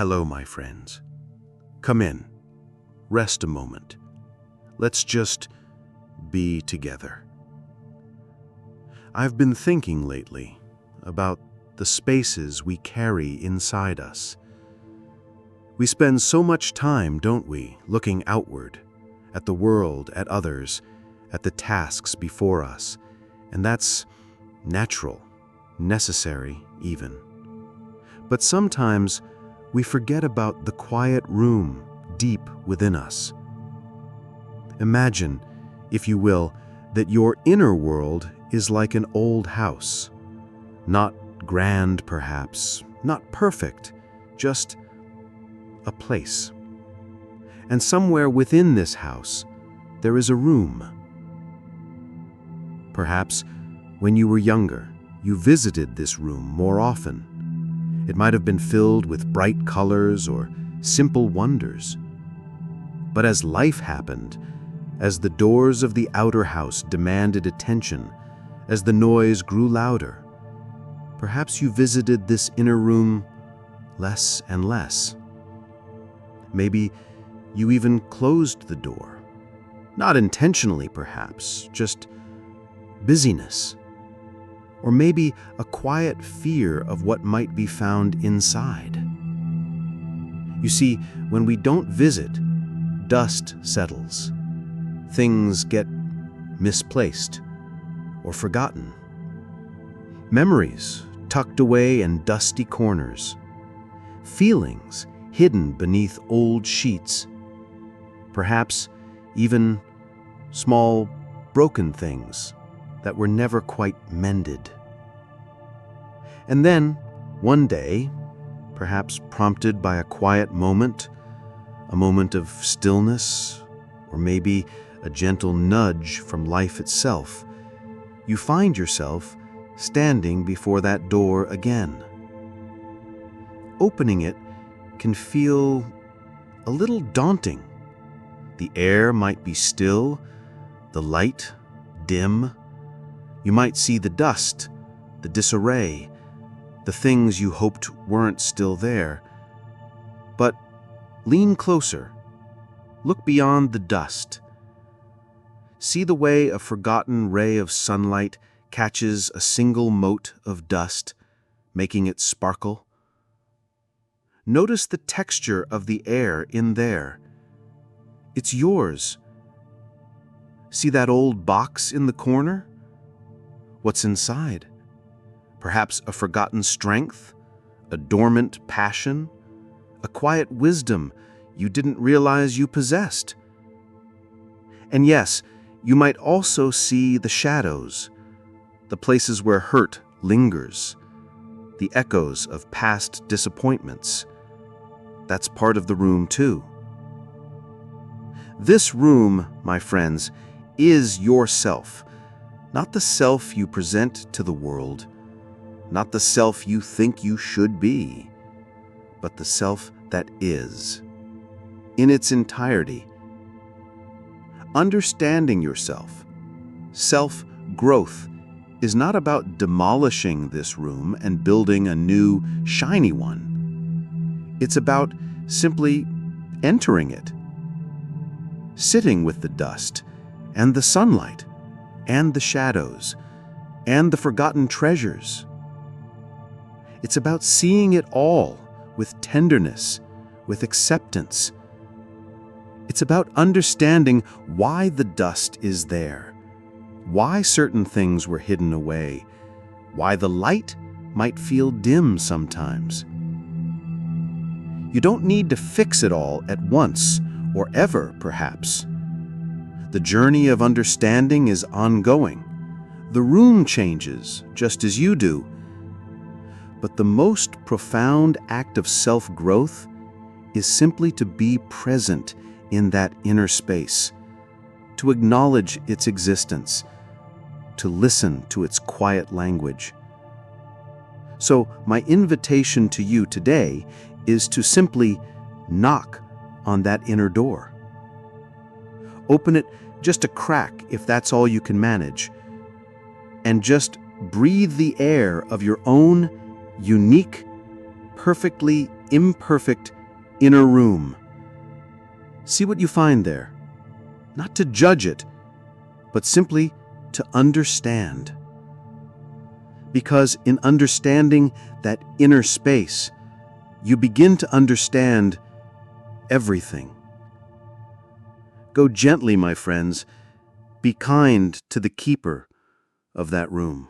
Hello, my friends. Come in. Rest a moment. Let's just be together. I've been thinking lately about the spaces we carry inside us. We spend so much time, don't we, looking outward, at the world, at others, at the tasks before us, and that's natural, necessary even. But sometimes we forget about the quiet room deep within us. Imagine, if you will, that your inner world is like an old house. Not grand, perhaps, not perfect, just a place. And somewhere within this house, there is a room. Perhaps when you were younger, you visited this room more often. It might have been filled with bright colors or simple wonders. But as life happened, as the doors of the outer house demanded attention, as the noise grew louder, perhaps you visited this inner room less and less. Maybe you even closed the door. Not intentionally, perhaps, just busyness. Or maybe a quiet fear of what might be found inside. You see, when we don't visit, dust settles. Things get misplaced or forgotten. Memories tucked away in dusty corners. Feelings hidden beneath old sheets. Perhaps even small broken things that were never quite mended. And then, one day, perhaps prompted by a quiet moment, a moment of stillness, or maybe a gentle nudge from life itself, you find yourself standing before that door again. Opening it can feel a little daunting. The air might be still, the light dim. You might see the dust, the disarray, the things you hoped weren't still there. But lean closer. Look beyond the dust. See the way a forgotten ray of sunlight catches a single mote of dust, making it sparkle. Notice the texture of the air in there. It's yours. See that old box in the corner? What's inside? Perhaps a forgotten strength, a dormant passion, a quiet wisdom you didn't realize you possessed. And yes, you might also see the shadows, the places where hurt lingers, the echoes of past disappointments. That's part of the room too. This room, my friends, is yourself. Not the self you present to the world, not the self you think you should be, but the self that is, in its entirety. Understanding yourself, self-growth, is not about demolishing this room and building a new, shiny one. It's about simply entering it, sitting with the dust and the sunlight, and the shadows, and the forgotten treasures. It's about seeing it all with tenderness, with acceptance. It's about understanding why the dust is there, why certain things were hidden away, why the light might feel dim sometimes. You don't need to fix it all at once, or ever, perhaps. The journey of understanding is ongoing. The room changes, just as you do. But the most profound act of self-growth is simply to be present in that inner space, to acknowledge its existence, to listen to its quiet language. So my invitation to you today is to simply knock on that inner door. Open it just a crack if that's all you can manage, and just breathe the air of your own unique, perfectly imperfect inner room. See what you find there. Not to judge it, but simply to understand. Because in understanding that inner space, you begin to understand everything. Go gently, my friends. Be kind to the keeper of that room.